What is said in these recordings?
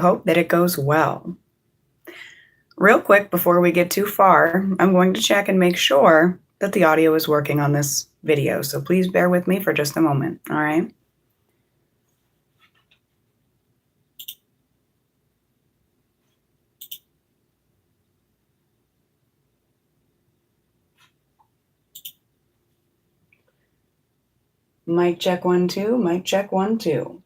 hope that it goes well. Real quick, before we get too far, I'm going to check and make sure that the audio is working on this video. So please bear with me for just a moment, all right? Mic check 1, 2, mic check 1, 2.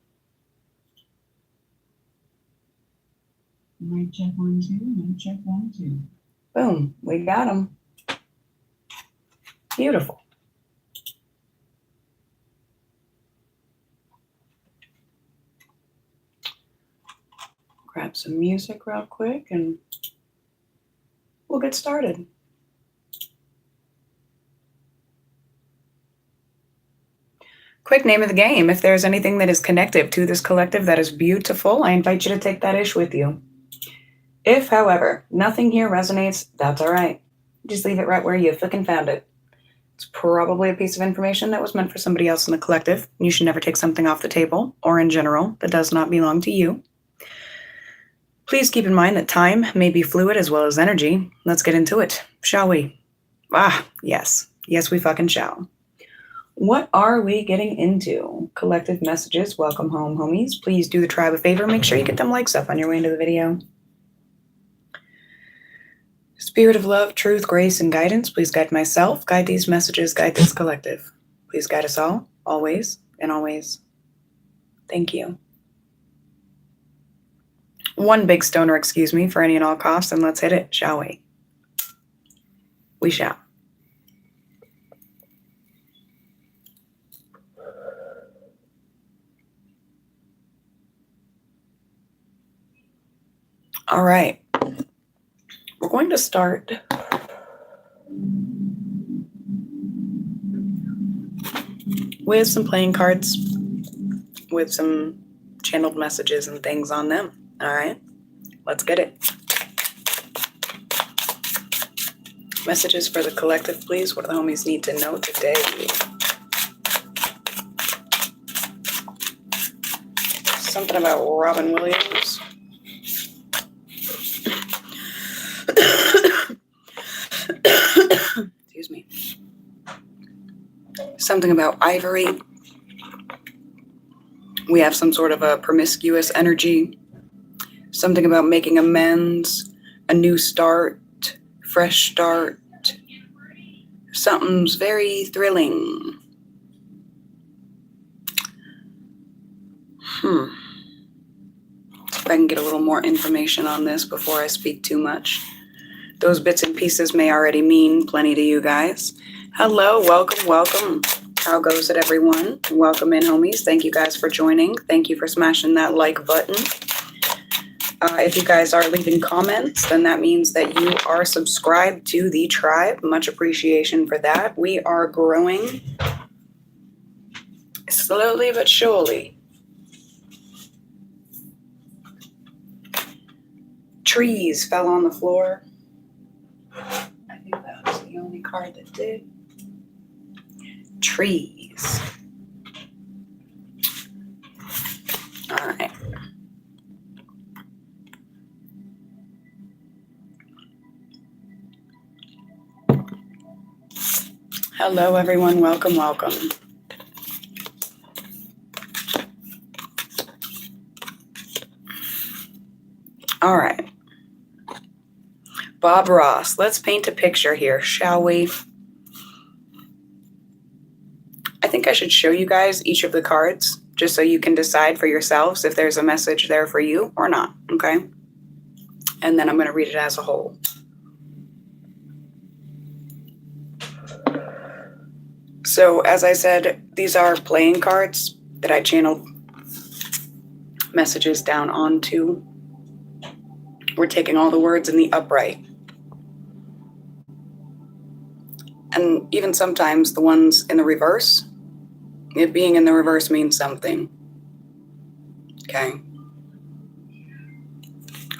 Mic check 1, 2, mic check 1, 2. Boom, we got them. Beautiful. Grab some music real quick and we'll get started. Quick name of the game. If there's anything that is connective to this collective that is beautiful, I invite you to take that ish with you. If, however, nothing here resonates, that's all right. Just leave it right where you fucking found it. It's probably a piece of information that was meant for somebody else in the collective. You should never take something off the table, or in general, that does not belong to you. Please keep in mind that time may be fluid as well as energy. Let's get into it, shall we? Yes. Yes, we fucking shall. What are we getting into? Collective messages. Welcome home, homies. Please do the tribe a favor. Make sure you get them likes up on your way into the video. Spirit of love, truth, grace, and guidance. Please guide myself. Guide these messages. Guide this collective. Please guide us all, always and always. Thank you. One big stoner, excuse me, for any and all costs, and let's hit it, shall we? We shall. All right. We're going to start with some playing cards with some channeled messages and things on them. All right, let's get it. Messages for the collective, please. What do the homies need to know today? Something about Robin Williams. Excuse me. Something about ivory. We have some sort of a promiscuous energy. Something about making amends, a new start, fresh start. Something's very thrilling. If I can get a little more information on this before I speak too much. Those bits and pieces may already mean plenty to you guys. Hello, welcome, welcome. How goes it, everyone? Welcome in, homies. Thank you guys for joining. Thank you for smashing that like button. If you guys are leaving comments, then that means that you are subscribed to the tribe. Much appreciation for that. We are growing slowly but surely. Trees fell on the floor. I think that was the only card that did. Trees. All right. Hello, everyone. Welcome, welcome. All right. Bob Ross, let's paint a picture here, shall we? I think I should show you guys each of the cards just so you can decide for yourselves if there's a message there for you or not, okay? And then I'm going to read it as a whole. So, as I said, these are playing cards that I channeled messages down onto. We're taking all the words in the upright. And even sometimes the ones in the reverse, it being in the reverse means something. Okay.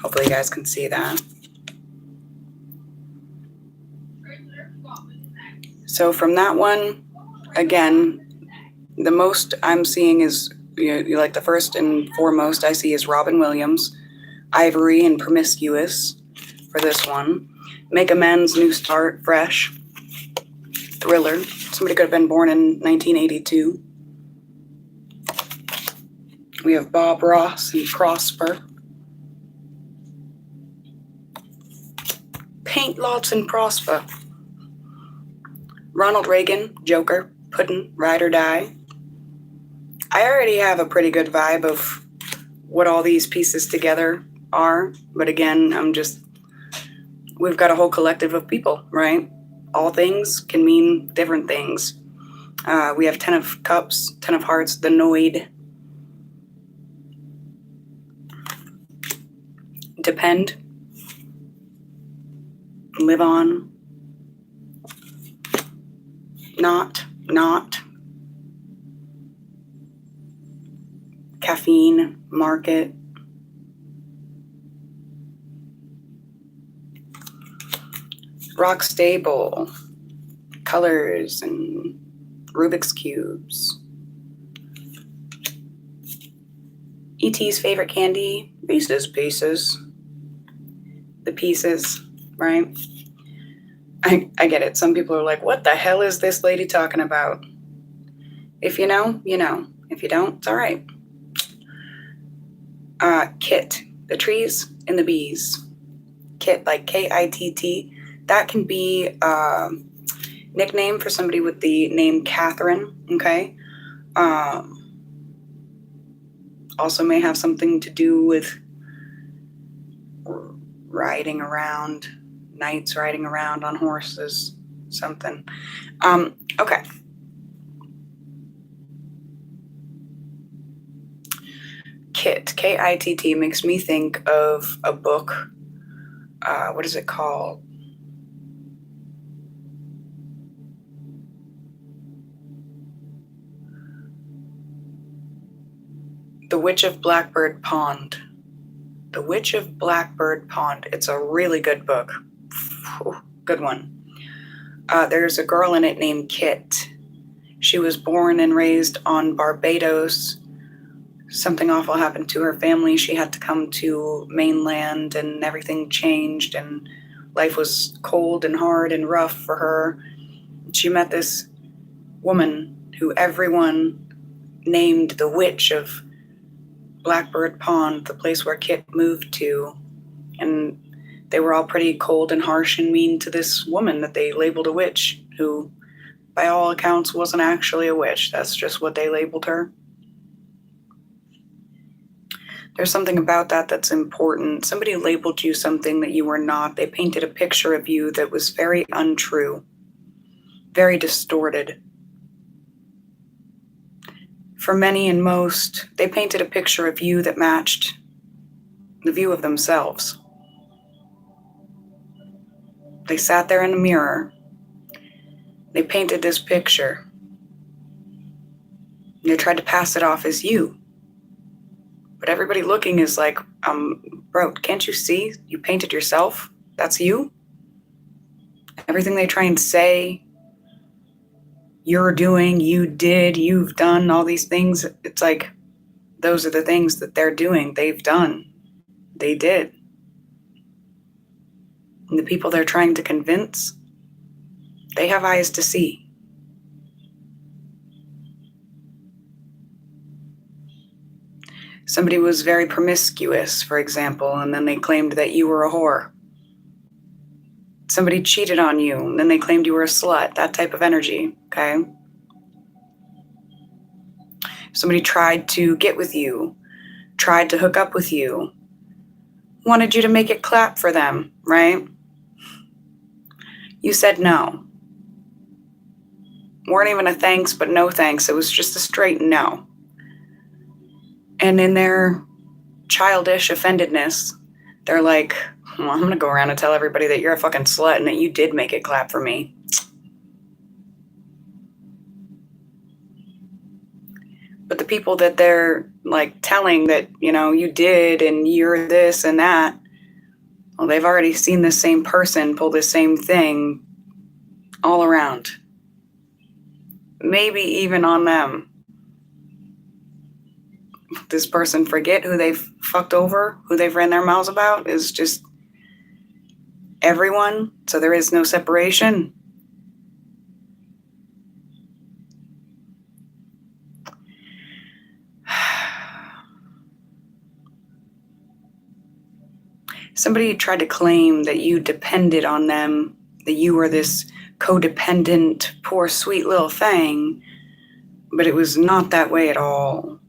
Hopefully you guys can see that. So from that one, again, the most I'm seeing is, like the first and foremost I see is Robin Williams. Ivory and promiscuous for this one. Make amends, new start, fresh. Thriller. Somebody could have been born in 1982. We have Bob Ross and Prosper. Paint lots and prosper. Ronald Reagan, Joker, Puddin', Ride or Die. I already have a pretty good vibe of what all these pieces together are, but again, we've got a whole collective of people, right? All things can mean different things. We have 10 of Cups, 10 of Hearts, the Noid. Depend. Live on. Not. Caffeine, market. Rock stable. Colors and Rubik's Cubes. E.T.'s favorite candy, Reese's Pieces. The pieces, right? I get it. Some people are like, what the hell is this lady talking about? If you know, you know. If you don't, it's all right. Kit, the trees and the bees. Kit, like K-I-T-T. That can be a nickname for somebody with the name Catherine, okay? Also may have something to do with riding around, knights riding around on horses, something. Okay. Kit, K-I-T-T, makes me think of a book. What is it called? The Witch of Blackbird Pond. The Witch of Blackbird Pond. It's a really good book. Good one. There's a girl in it named Kit. She was born and raised on Barbados. Something awful happened to her family. She had to come to mainland and everything changed and life was cold and hard and rough for her. She met this woman who everyone named the Witch of Blackbird Pond, the place where Kit moved to. And they were all pretty cold and harsh and mean to this woman that they labeled a witch, who by all accounts wasn't actually a witch. That's just what they labeled her. There's something about that that's important. Somebody labeled you something that you were not. They painted a picture of you that was very untrue, very distorted. For many and most, they painted a picture of you that matched the view of themselves. They sat there in a mirror. They painted this picture. They tried to pass it off as you. But everybody looking is like, bro, can't you see? You painted yourself. That's you. Everything they try and say, you're doing, you did, you've done, all these things. It's like, those are the things that they're doing. They've done. They did. And the people they're trying to convince, they have eyes to see. Somebody was very promiscuous, for example, and then they claimed that you were a whore. Somebody cheated on you, and then they claimed you were a slut. That type of energy, okay? Somebody tried to get with you, tried to hook up with you, wanted you to make it clap for them, right? You said no. Weren't even a thanks, but no thanks. It was just a straight no. And in their childish offendedness, they're like, well, I'm going to go around and tell everybody that you're a fucking slut and that you did make it clap for me. But the people that they're like telling that, you know, you did and you're this and that, well, they've already seen the same person pull the same thing all around. Maybe even on them. this person forget who they've fucked over, who they've ran their mouths about? Is just everyone, so there is no separation. Somebody tried to claim that you depended on them, that you were this codependent, poor, sweet little thing, but it was not that way at all.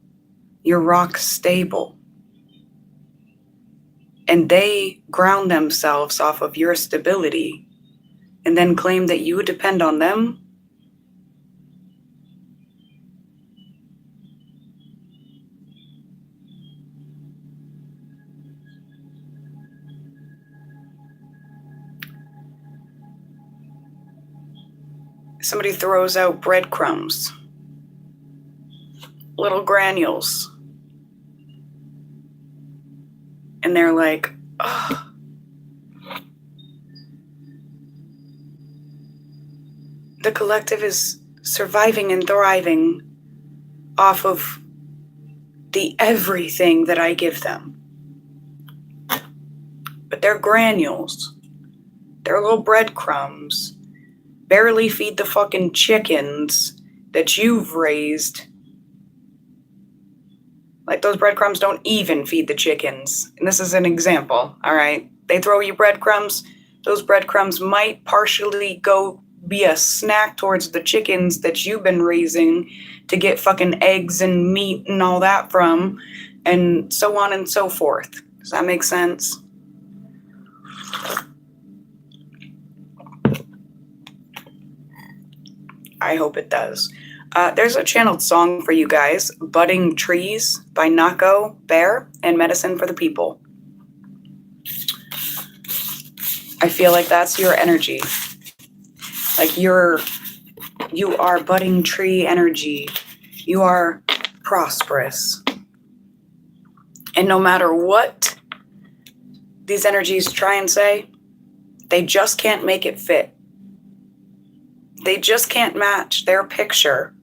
You're rock stable. And they ground themselves off of your stability and then claim that you depend on them. Somebody throws out breadcrumbs, little granules, and they're like, oh. The collective is surviving and thriving off of the everything that I give them. But they're granules. They're little breadcrumbs. Barely feed the fucking chickens that you've raised. Like, those breadcrumbs don't even feed the chickens. And this is an example, all right? They throw you breadcrumbs. Those breadcrumbs might partially go be a snack towards the chickens that you've been raising to get fucking eggs and meat and all that from, and so on and so forth. Does that make sense? I hope it does. There's a channeled song for you guys, Budding Trees by Nako Bear and Medicine for the People. I feel like that's your energy. Like you are budding tree energy. You are prosperous. And no matter what these energies try and say, they just can't make it fit. They just can't match their picture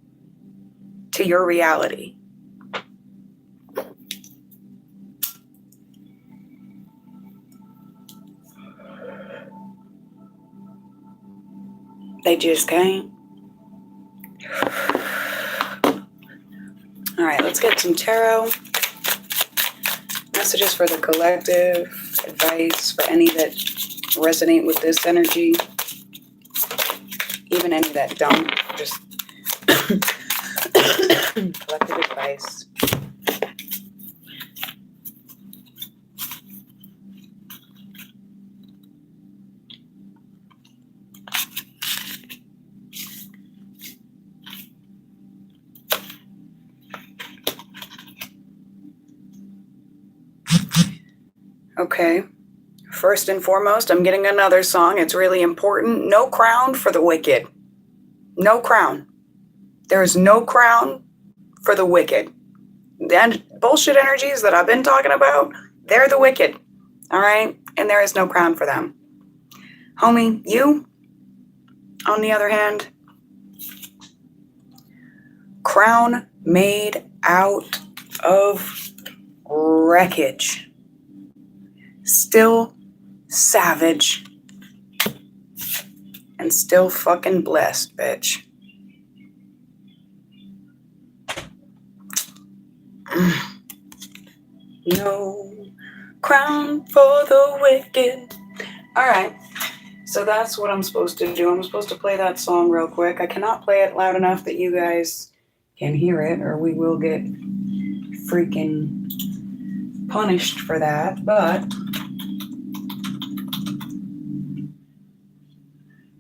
to your reality. They just can't. All right, let's get some tarot. Messages for the collective, advice for any that resonate with this energy. Even any that don't, just collective advice. Okay. First and foremost, I'm getting another song. It's really important. No crown for the wicked. No crown. There is no crown for the wicked. The bullshit energies that I've been talking about, they're the wicked. All right? And there is no crown for them. Homie, you, on the other hand, crown made out of wreckage. Still savage. And still fucking blessed, bitch. No crown for the wicked. Alright, so that's what I'm supposed to do. I'm supposed to play that song real quick. I cannot play it loud enough that you guys can hear it, or we will get freaking punished for that, but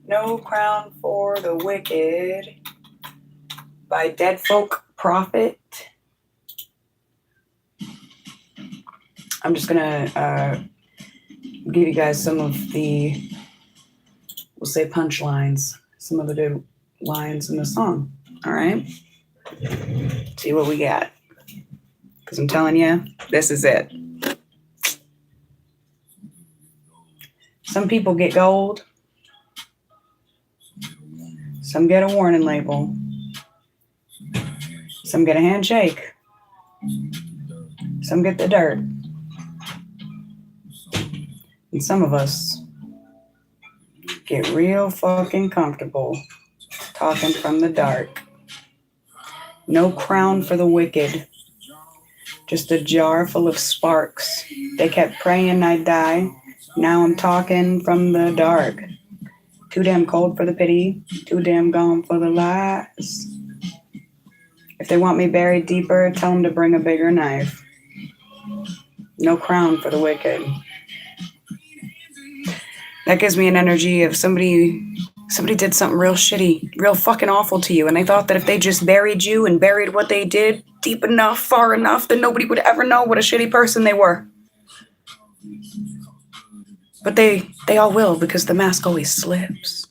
No Crown for the Wicked by Dead Folk Prophet. I'm just gonna give you guys some of the, we'll say, punchlines, some of the good lines in the song. All right, see what we got, because I'm telling you, this is it. Some people get gold, some get a warning label, some get a handshake, Some get the dirt. And some of us get real fucking comfortable talking from the dark. No crown for the wicked. Just a jar full of sparks. They kept praying I'd die. Now I'm talking from the dark. Too damn cold for the pity. Too damn gone for the lies. If they want me buried deeper, tell them to bring a bigger knife. No crown for the wicked. That gives me an energy of somebody did something real shitty, real fucking awful to you, and they thought that if they just buried you and buried what they did deep enough, far enough, then nobody would ever know what a shitty person they were. But they all will, because the mask always slips.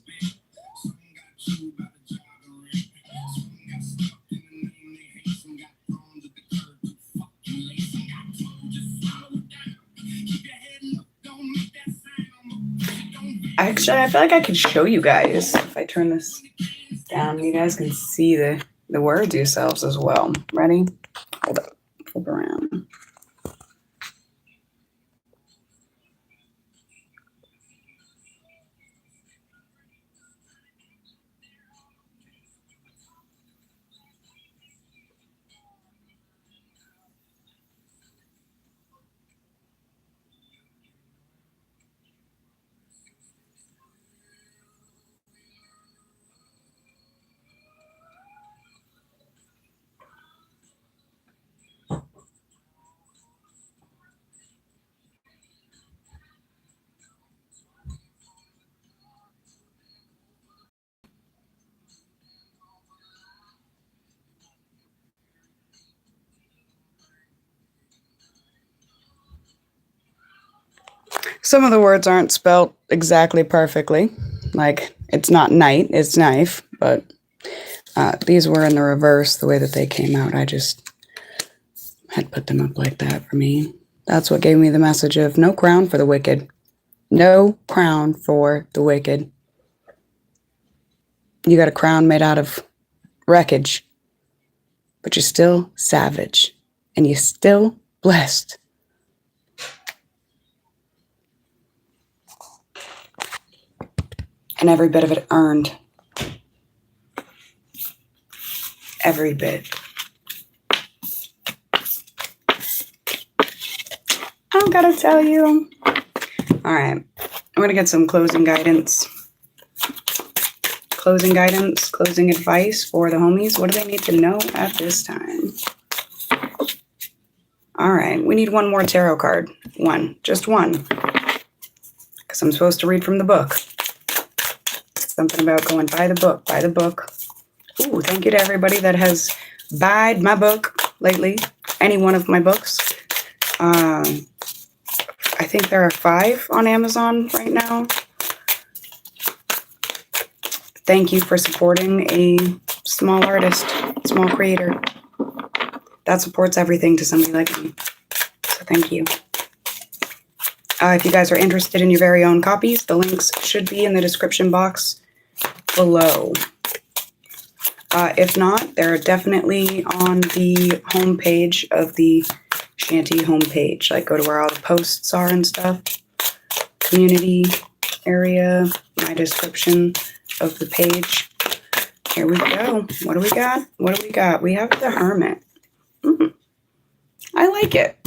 Actually, I feel like I could show you guys if I turn this down. You guys can see the words yourselves as well. Ready? Hold up. Flip around. Some of the words aren't spelled exactly perfectly. Like, it's not night, it's knife. But these were in the reverse, the way that they came out. I just had put them up like that for me. That's what gave me the message of no crown for the wicked. No crown for the wicked. You got a crown made out of wreckage, but you're still savage, and you're still blessed. And every bit of it earned. Every bit. I don't gotta tell you. All right, I'm gonna get some closing guidance. Closing advice for the homies. What do they need to know at this time? All right, we need one more tarot card. One, just one. Because I'm supposed to read from the book. Something about going by the book. Ooh, thank you to everybody that has buyed my book lately. Any one of my books. I think there are 5 on Amazon right now. Thank you for supporting a small artist, small creator. That supports everything to somebody like me. So thank you. If you guys are interested in your very own copies, the links should be in the description box below. If not, they're definitely on the homepage of the Shanty homepage. Like, go to where all the posts are and stuff. Community area, my description of the page. Here we go. What do we got? We have the Hermit. I like it.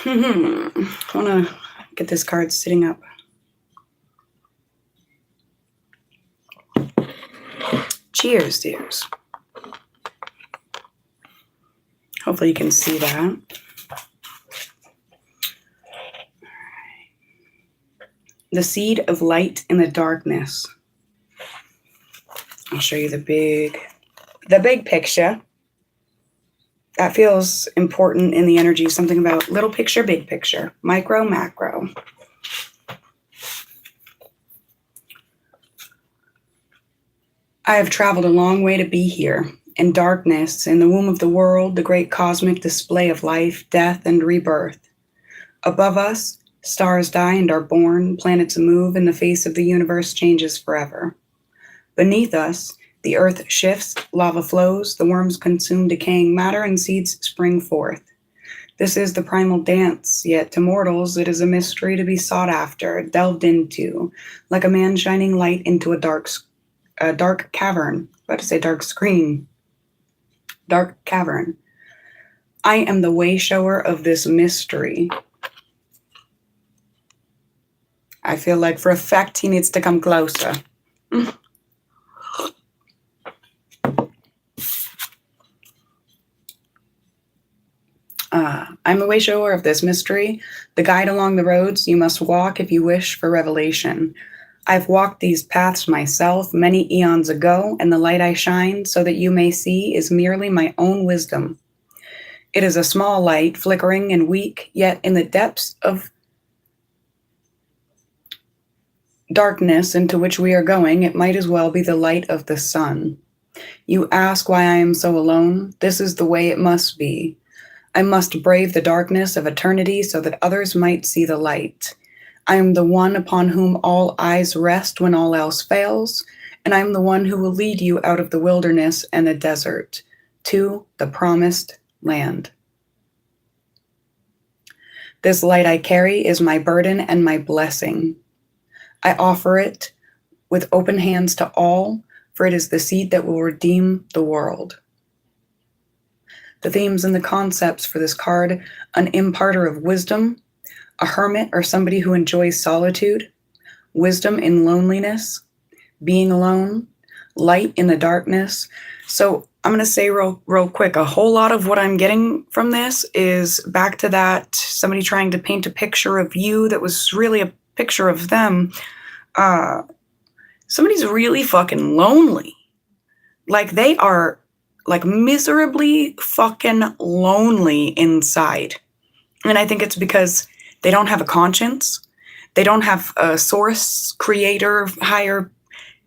I want to get this card sitting up. Cheers, dears. Hopefully you can see that. The seed of light in the darkness. I'll show you the big picture. That feels important in the energy. Something about little picture, big picture, micro, macro. I have traveled a long way to be here, in darkness, in the womb of the world, the great cosmic display of life, death, and rebirth. Above us, stars die and are born, planets move, and the face of the universe changes forever. Beneath us, The earth shifts, lava flows, the worms consume decaying matter, and seeds spring forth. This is the primal dance, yet to mortals it is a mystery to be sought after, delved into, like a man shining light into a dark cavern. About to say dark screen. Dark cavern. I am the way shower of this mystery. I feel like for a fact he needs to come closer. I'm the way shower of this mystery, the guide along the roads you must walk if you wish for revelation. I've walked these paths myself many eons ago, and the light I shine so that you may see is merely my own wisdom. It is a small light, flickering and weak, yet in the depths of darkness into which we are going, it might as well be the light of the sun. You ask why I am so alone? This is the way it must be. I must brave the darkness of eternity so that others might see the light. I am the one upon whom all eyes rest when all else fails, and I am the one who will lead you out of the wilderness and the desert to the promised land. This light I carry is my burden and my blessing. I offer it with open hands to all, for it is the seed that will redeem the world. The themes and the concepts for this card: an imparter of wisdom, a hermit or somebody who enjoys solitude, wisdom in loneliness, being alone, light in the darkness. So I'm going to say real quick, a whole lot of what I'm getting from this is back to that somebody trying to paint a picture of you that was really a picture of them. Somebody's really fucking lonely. Like they are like miserably fucking lonely inside. And I think it's because they don't have a conscience. They don't have a source, creator, higher,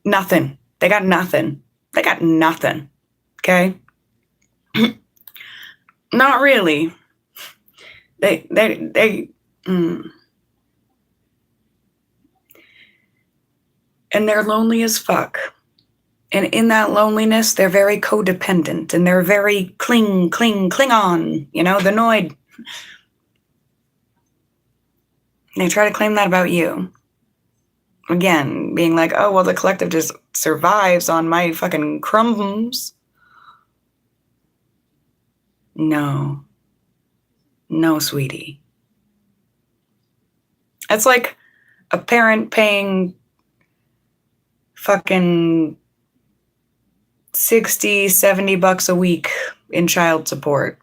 nothing. They got nothing. They got nothing. Okay? Not really. And they're lonely as fuck. And in that loneliness, they're very codependent and they're very cling on, you know, the Noid. They try to claim that about you. Again, being like, oh, well, the collective just survives on my fucking crumbs. No. No, sweetie. It's like a parent paying fucking $60, $70 a week in child support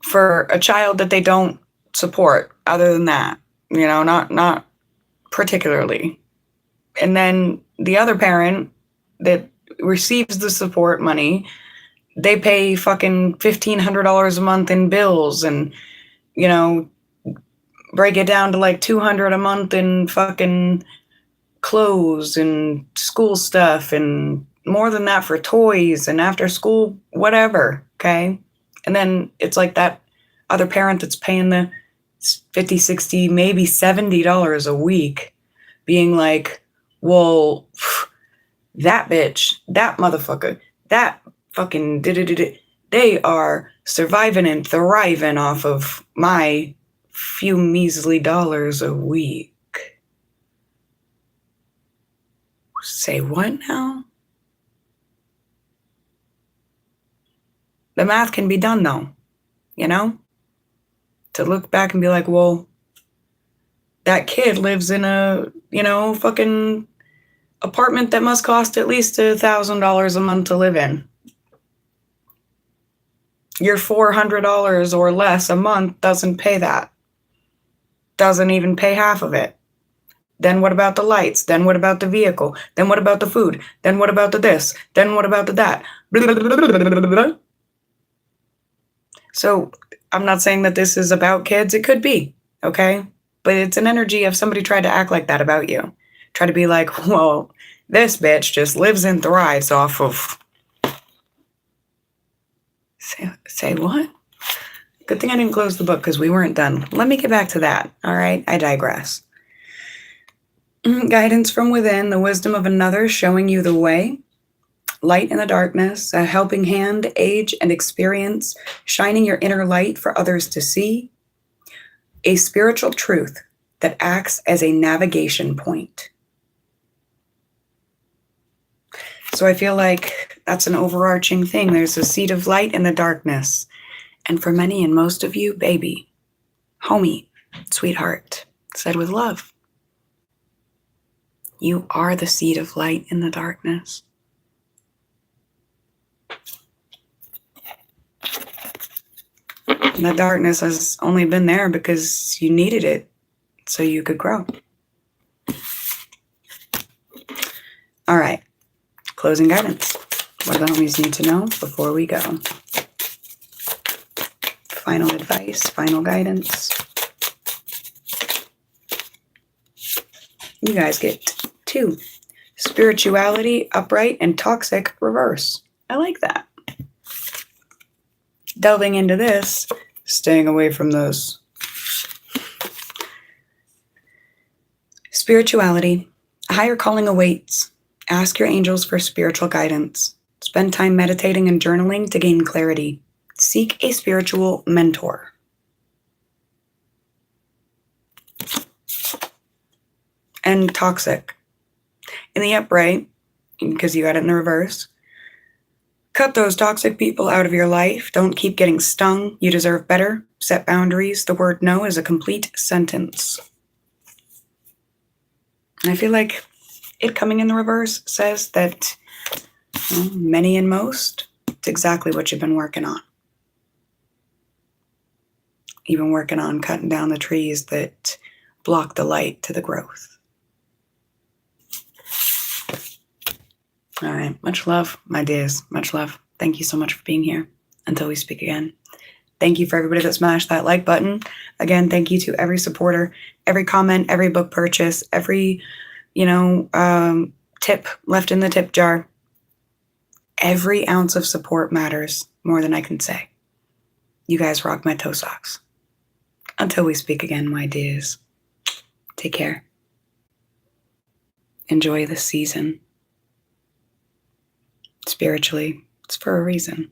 for a child that they don't support other than that, you know, not particularly. And then the other parent that receives the support money, they pay fucking $1,500 a month in bills and, you know, break it down to like $200 a month in fucking clothes and school stuff and more than that for toys and after school whatever, okay? And then it's like that other parent that's paying the $50, $60, maybe $70 a week being like, well, that bitch, that motherfucker, that fucking they are surviving and thriving off of my few measly dollars a week. Say what now? The math can be done though, you know? To look back and be like, well, that kid lives in a, you know, fucking apartment that must cost at least $1,000 a month to live in. Your $400 or less a month doesn't pay that. Doesn't even pay half of it. Then what about the lights? Then what about the vehicle? Then what about the food? Then what about the this? Then what about the that? Blah, blah, blah, blah, blah. So I'm not saying that this is about kids. It could be, okay? But it's an energy of somebody tried to act like that about you. Try to be like, well, this bitch just lives and thrives off of... Say what? Good thing I didn't close the book because we weren't done. Let me get back to that, all right? I digress. Guidance from within, the wisdom of another showing you the way. Light in the darkness, a helping hand, age and experience, shining your inner light for others to see. A spiritual truth that acts as a navigation point. So I feel like that's an overarching thing. There's a seed of light in the darkness. And for many and most of you, baby, homie, sweetheart, said with love. You are the seed of light in the darkness. And the darkness has only been there because you needed it so you could grow. All right, closing guidance. What do the homies need to know before we go? Final advice, final guidance. You guys get 2. Spirituality, upright, and toxic, reverse. I like that. Delving into this, staying away from those. Spirituality, a higher calling awaits. Ask your angels for spiritual guidance. Spend time meditating and journaling to gain clarity. Seek a spiritual mentor. And toxic. In the upright, because you got it in the reverse, cut those toxic people out of your life. Don't keep getting stung. You deserve better. Set boundaries. The word no is a complete sentence. And I feel like it coming in the reverse says that many and most, it's exactly what you've been working on. You've been working on cutting down the trees that block the light to the growth. All right. Much love, my dears. Much love. Thank you so much for being here. Until we speak again. Thank you for everybody that smashed that like button. Again, thank you to every supporter, every comment, every book purchase, every, tip left in the tip jar. Every ounce of support matters more than I can say. You guys rock my toe socks. Until we speak again, my dears. Take care. Enjoy the season. Spiritually, it's for a reason.